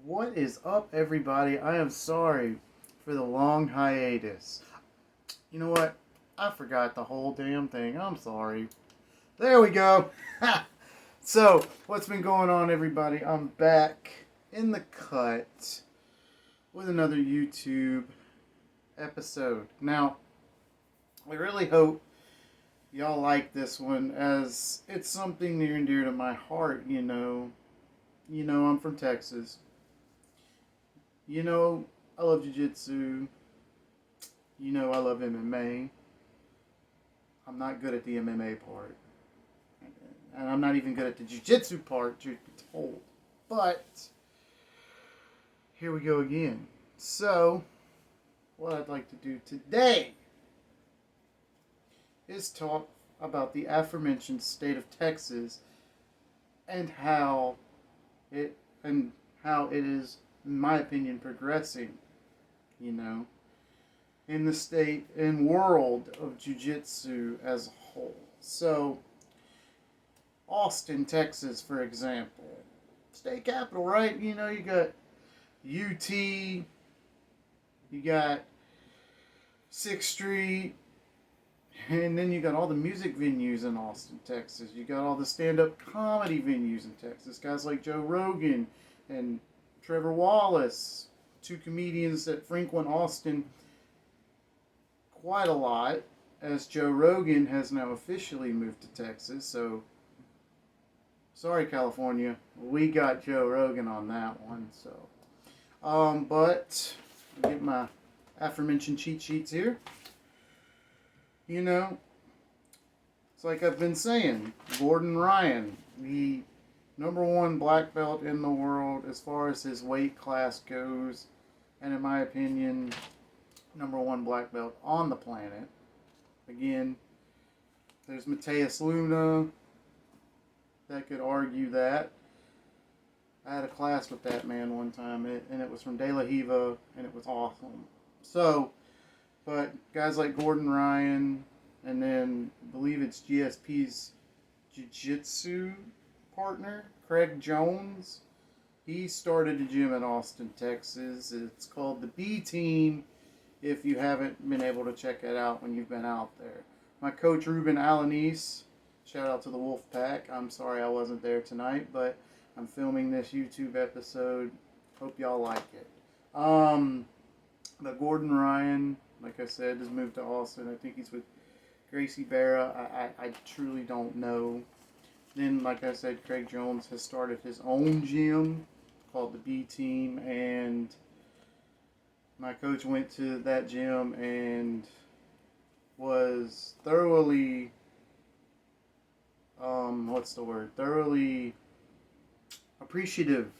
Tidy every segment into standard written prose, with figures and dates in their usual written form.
What is up, everybody? I am sorry for the long hiatus. You know what? I forgot the whole damn thing. I'm sorry. There we go. So, what's been going on, everybody? I'm back in the cut with another YouTube episode. Now, I really hope y'all like this one as it's something near and dear to my heart, you know. I'm from Texas. I love jiu-jitsu. I love MMA. I'm not good at the MMA part. And I'm not even good at the jiu-jitsu part, truth be told. But, here we go again. So, what I'd like to do today is talk about the aforementioned state of Texas and it how it is, in my opinion, progressing, you know, in the state and world of jiu-jitsu as a whole. So, Austin, Texas, for example, state capital, right? You got UT, you got 6th Street, and then you got all the music venues in Austin, Texas. You got all the stand-up comedy venues in Texas. Guys like Joe Rogan and Trevor Wallace, two comedians that frequent Austin quite a lot, as Joe Rogan has now officially moved to Texas. So, sorry, California, we got Joe Rogan on that one. So, but I'll get my aforementioned cheat sheets here. It's like I've been saying, Gordon Ryan, the number one black belt in the world as far as his weight class goes, and in my opinion, number one black belt on the planet. Again, there's Mateus Luna that could argue that. I had a class with that man one time, and it was from De La Hiva, and it was awesome. So, but guys like Gordon Ryan, and then I believe it's GSP's jiu-jitsu partner, Craig Jones. He started a gym in Austin, Texas. It's called the B Team, if you haven't been able to check it out when you've been out there. My coach, Ruben Alanis, shout out to the Wolfpack. I'm sorry I wasn't there tonight, but I'm filming this YouTube episode. Hope y'all like it. But Gordon Ryan, like I said, has moved to Austin. I think he's with Gracie Barra. I truly don't know. Then, like I said, Craig Jones has started his own gym called the B Team, and my coach went to that gym and was thoroughly, thoroughly appreciative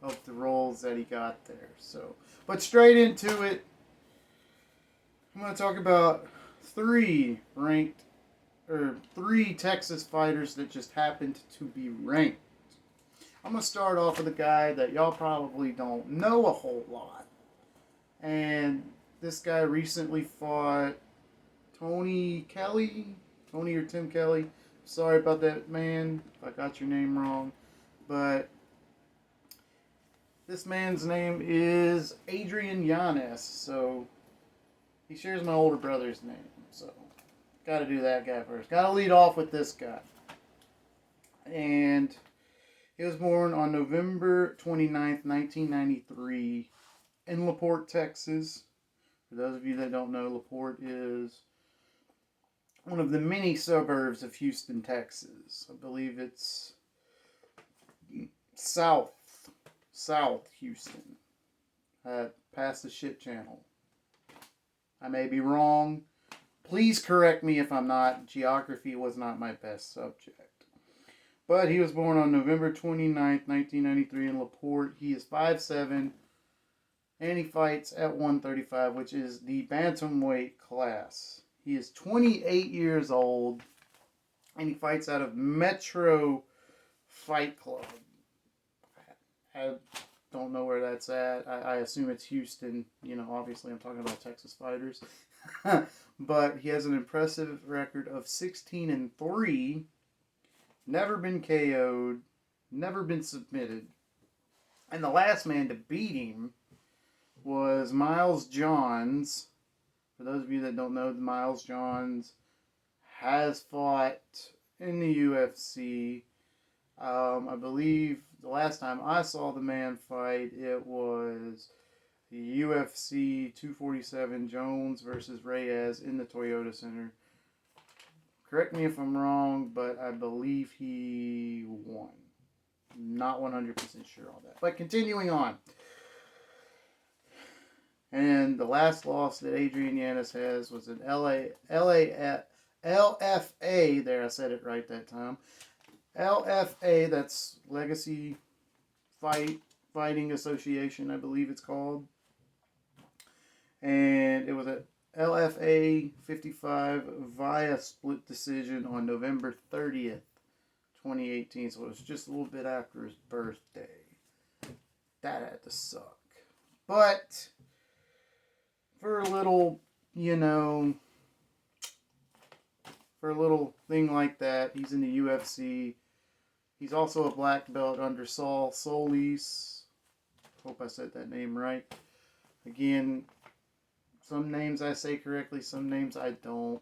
of the roles that he got there. So, but straight into it, I'm going to talk about three Texas fighters that just happened to be ranked. I'm going to start off with a guy that y'all probably don't know a whole lot. And this guy recently fought Tony or Tim Kelly. Sorry about that, man, if I got your name wrong. But this man's name is Adrian Yanez. So he shares my older brother's name. So got to do that guy first. Got to lead off with this guy. And he was born on November 29th, 1993 in LaPorte, Texas. For those of you that don't know, LaPorte is one of the many suburbs of Houston, Texas. I believe it's South Houston, past the shit channel. I may be wrong. Please correct me if I'm not. Geography was not my best subject. But he was born on November 29th, 1993 in LaPorte. He is 5'7", and he fights at 135, which is the bantamweight class. He is 28 years old, and he fights out of Metro Fight Club. I don't know where that's at. I assume it's Houston. Obviously I'm talking about Texas fighters. But he has an impressive record of 16-3. Never been KO'd. Never been submitted. And the last man to beat him was Miles Johns. For those of you that don't know, Miles Johns has fought in the UFC. I believe the last time I saw the man fight, it was the UFC 247 Jones versus Reyes in the Toyota Center. Correct me if I'm wrong, but I believe he won. Not 100% sure on that. But continuing on. And the last loss that Adrian Yanez has was an LFA. There, I said it right that time. LFA, that's Legacy Fighting Association, I believe it's called. And it was a LFA 55 via split decision on November 30th, 2018. So it was just a little bit after his birthday. That had to suck. But for a little, for a little thing like that, he's in the UFC. He's also a black belt under Saul Solis. Hope I said that name right. Again, some names I say correctly, some names I don't.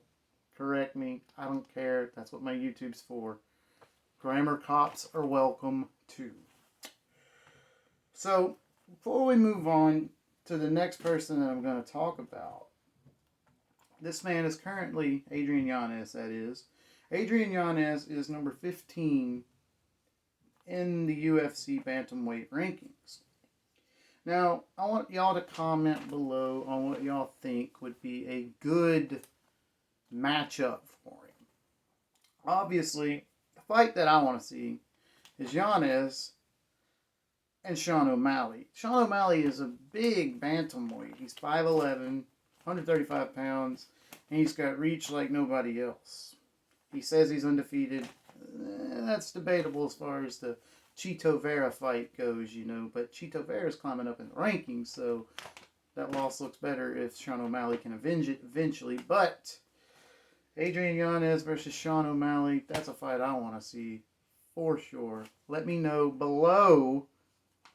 Correct me. I don't care. That's what my YouTube's for. Grammar cops are welcome too. So, before we move on to the next person that I'm going to talk about, this man is currently, Adrian Yanez, that is. Adrian Yanez is number 15 in the UFC bantamweight rankings. Now, I want y'all to comment below on what y'all think would be a good matchup for him. Obviously, the fight that I want to see is Yanez and Sean O'Malley. Sean O'Malley is a big bantamweight. He's 5'11", 135 pounds, and he's got reach like nobody else. He says he's undefeated. That's debatable as far as the Chito Vera fight goes, but Chito Vera's climbing up in the rankings, so that loss looks better if Sean O'Malley can avenge it eventually. But Adrian Yanez versus Sean O'Malley, that's a fight I want to see for sure. Let me know below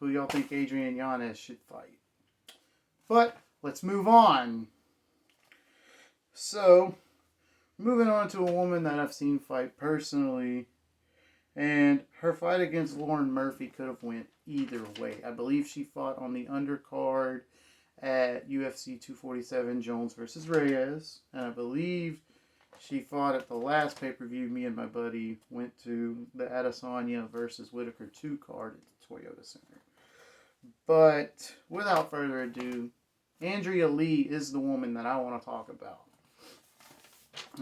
who y'all think Adrian Yanez should fight. But let's move on. So, moving on to a woman that I've seen fight personally, and her fight against Lauren Murphy could have went either way. I believe she fought on the undercard at UFC 247 Jones versus Reyes, and I believe she fought at the last pay-per-view me and my buddy went to, the Adesanya versus Whitaker 2 card at the Toyota Center. But without further ado, Andrea Lee is the woman that I want to talk about.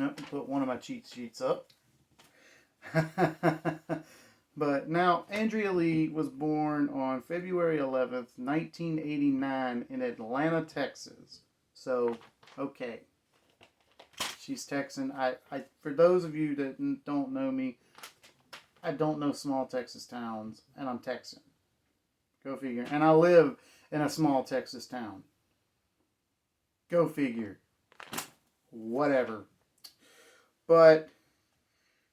I'll put one of my cheat sheets up. But now, Andrea Lee was born on February 11th, 1989 in Atlanta, Texas. So, okay. She's Texan. I for those of you that don't know me, I don't know small Texas towns, and I'm Texan. Go figure. And I live in a small Texas town. Go figure. Whatever. But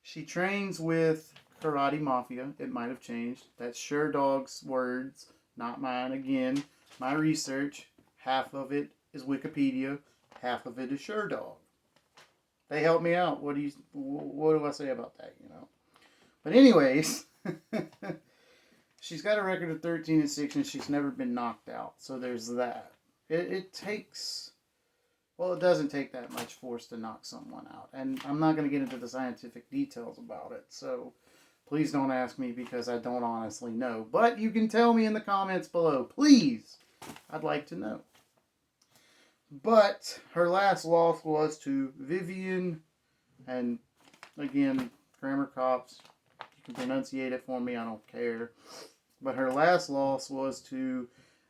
she trains with Karate Mafia. It might have changed. That's Sure Dog's words, not mine. Again, my research, half of it is Wikipedia, half of it is Sure Dog. They help me out. What do I say about that, But anyways, she's got a record of 13-6, and she's never been knocked out. So there's that. It takes... Well, it doesn't take that much force to knock someone out. And I'm not going to get into the scientific details about it. So please don't ask me because I don't honestly know. But you can tell me in the comments below. Please. I'd like to know. But her last loss was to Vivian. And again, grammar cops, you can pronunciate it for me. I don't care. But her last loss was to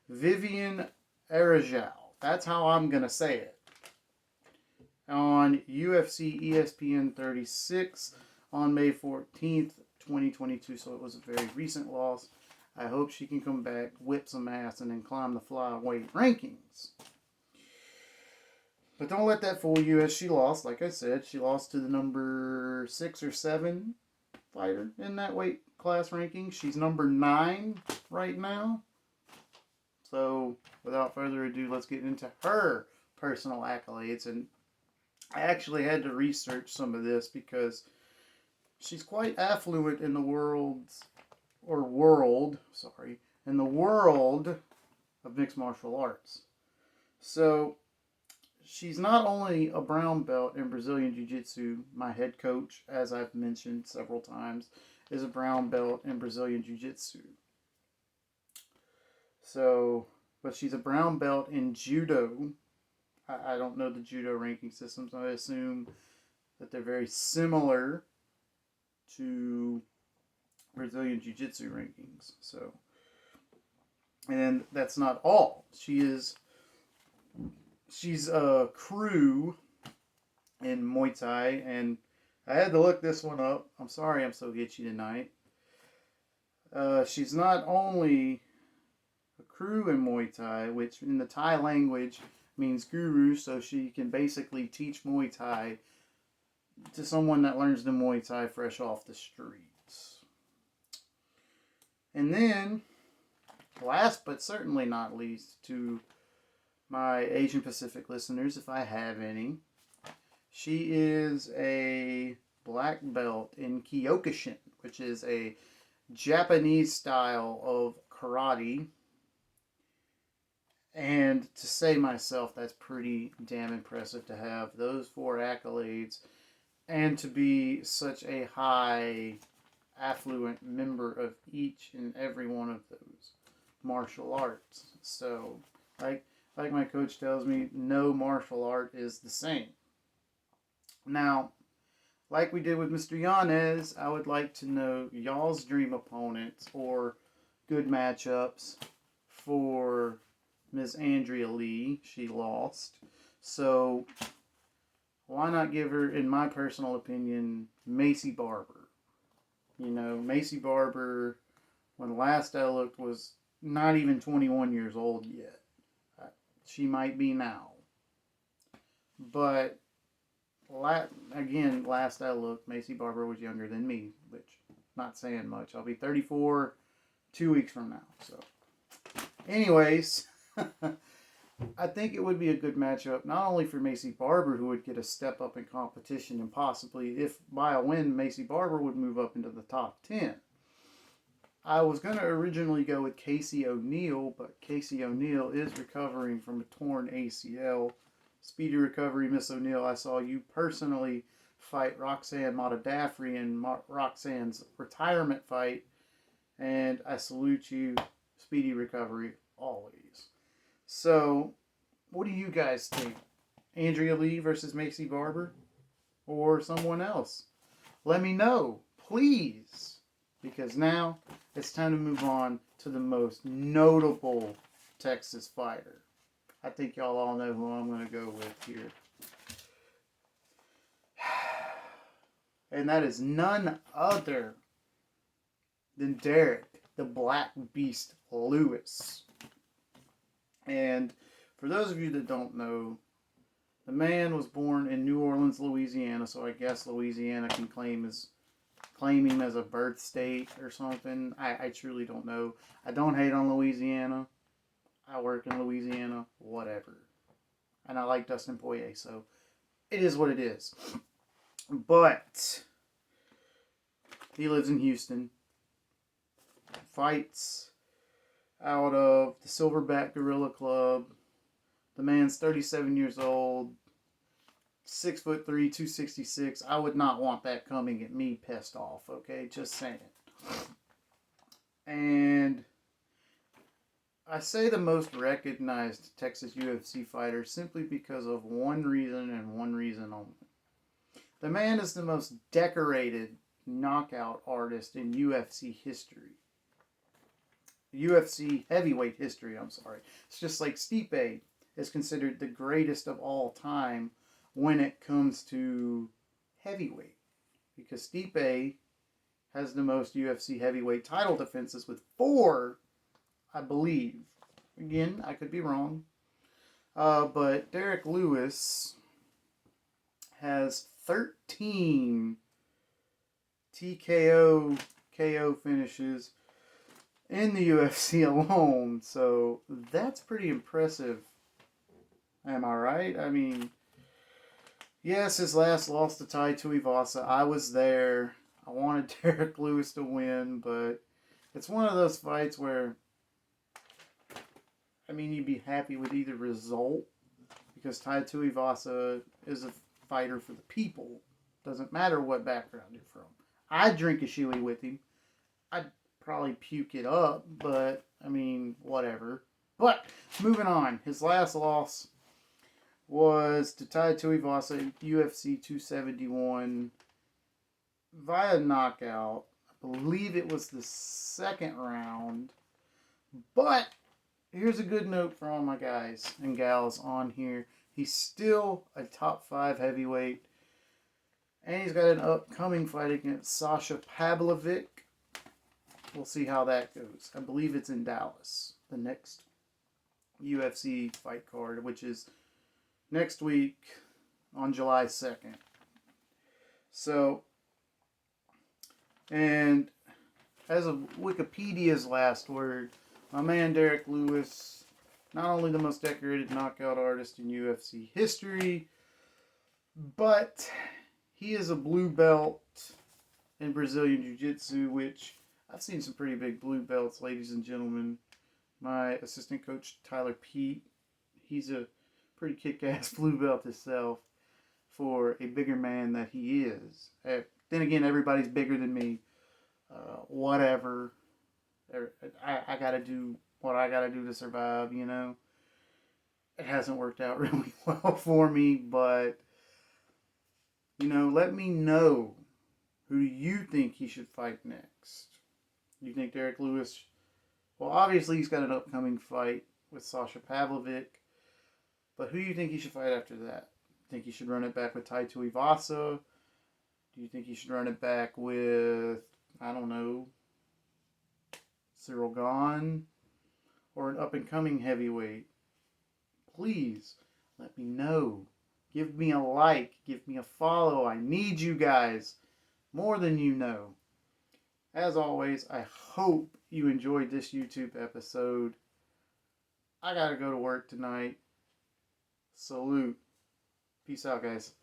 Vivian Arajal. That's how I'm going to say it. On UFC ESPN 36 on May 14th, 2022. So it was a very recent loss. I hope she can come back, whip some ass, and then climb the flyweight rankings. But don't let that fool you as she lost. Like I said, she lost to the number 6 or 7 fighter in that weight class ranking. She's number 9 right now. So, without further ado, let's get into her personal accolades. And I actually had to research some of this because she's quite affluent in the in the world of mixed martial arts. So, she's not only a brown belt in Brazilian Jiu Jitsu, my head coach, as I've mentioned several times, is a brown belt in Brazilian Jiu Jitsu. So, but she's a brown belt in Judo. I don't know the Judo ranking systems. I assume that they're very similar to Brazilian Jiu Jitsu rankings. So, and that's not all. She's a crew in Muay Thai, and I had to look this one up. I'm sorry I'm so itchy tonight. She's not only a crew in Muay Thai, which in the Thai language means guru, so she can basically teach Muay Thai to someone that learns the Muay Thai fresh off the streets. And then, last but certainly not least, to my Asian Pacific listeners, if I have any, she is a black belt in Kyokushin, which is a Japanese style of karate. And to say myself, that's pretty damn impressive to have those 4 accolades and to be such a high affluent member of each and every one of those martial arts. So, like my coach tells me, no martial art is the same. Now, like we did with Mr. Yanez, I would like to know y'all's dream opponents or good matchups for Ms. Andrea Lee. She lost. So, why not give her, in my personal opinion, Macy Barber? You know, Macy Barber, when last I looked, was not even 21 years old yet. She might be now. But, last I looked, Macy Barber was younger than me, which, not saying much. I'll be 34 2 weeks from now. So, anyways, I think it would be a good matchup, not only for Macy Barber, who would get a step up in competition, and possibly, if by a win, Macy Barber would move up into the top 10. I was going to originally go with Casey O'Neill, but Casey O'Neill is recovering from a torn ACL. Speedy recovery, Miss O'Neill. I saw you personally fight Roxanne Modaffri in Roxanne's retirement fight, and I salute you. Speedy recovery always. So, what do you guys think? Andrea Lee versus Macy Barber? Or someone else? Let me know, please. Because now it's time to move on to the most notable Texas fighter. I think y'all all know who I'm going to go with here. And that is none other than Derek, the Black Beast Lewis. And for those of you that don't know, the man was born in New Orleans, Louisiana, so I guess Louisiana can claim him as a birth state or something. I truly don't know. I don't hate on Louisiana. I work in Louisiana, whatever. And I like Dustin Poirier, so it is what it is. But he lives in Houston, fights out of the Silverback Gorilla Club. The man's 37 years old, 6'3", 266. I would not want that coming at me pissed off, okay? Just saying. And I say the most recognized Texas UFC fighter simply because of one reason and one reason only. The man is the most decorated knockout artist in UFC history. UFC heavyweight history, I'm sorry. It's just like Stipe is considered the greatest of all time when it comes to heavyweight. Because Stipe has the most UFC heavyweight title defenses with 4, I believe. Again, I could be wrong. But Derek Lewis has 13 TKO KO finishes in the UFC alone. So that's pretty impressive. Am I right? I mean, yes, his last loss to Tai Tuivasa, I was there. I wanted Derek Lewis to win, but it's one of those fights where, I mean, you'd be happy with either result because Tai Tuivasa is a fighter for the people. Doesn't matter what background you're from. I'd drink a shoey with him. I'd probably puke it up, but I mean, whatever. But moving on, his last loss was to Tai Tuivasa in UFC 271 via knockout. I believe it was the second round. But here's a good note for all my guys and gals on here. He's still a top 5 heavyweight. And he's got an upcoming fight against Sasha Pavlovic. We'll see how that goes. I believe it's in Dallas, the next UFC fight card, which is next week on July 2nd. So, and as of Wikipedia's last word, my man Derek Lewis, not only the most decorated knockout artist in UFC history, but he is a blue belt in Brazilian Jiu-Jitsu, which I've seen some pretty big blue belts, ladies and gentlemen. My assistant coach, Tyler Pete, he's a pretty kick-ass blue belt himself for a bigger man that he is. Then again, everybody's bigger than me. Whatever. I got to do what I got to do to survive, you know. It hasn't worked out really well for me, but, you know, let me know who you think he should fight next. You think Derek Lewis? Well, obviously he's got an upcoming fight with Sasha Pavlovic, but who do you think he should fight after that? Think he should run it back with Tai Tuivasa? Do you think he should run it back with, I don't know, Cyril Gahn? Or an up-and-coming heavyweight? Please, let me know. Give me a like. Give me a follow. I need you guys more than you know. As always, I hope you enjoyed this YouTube episode. I gotta go to work tonight. Salute. Peace out, guys.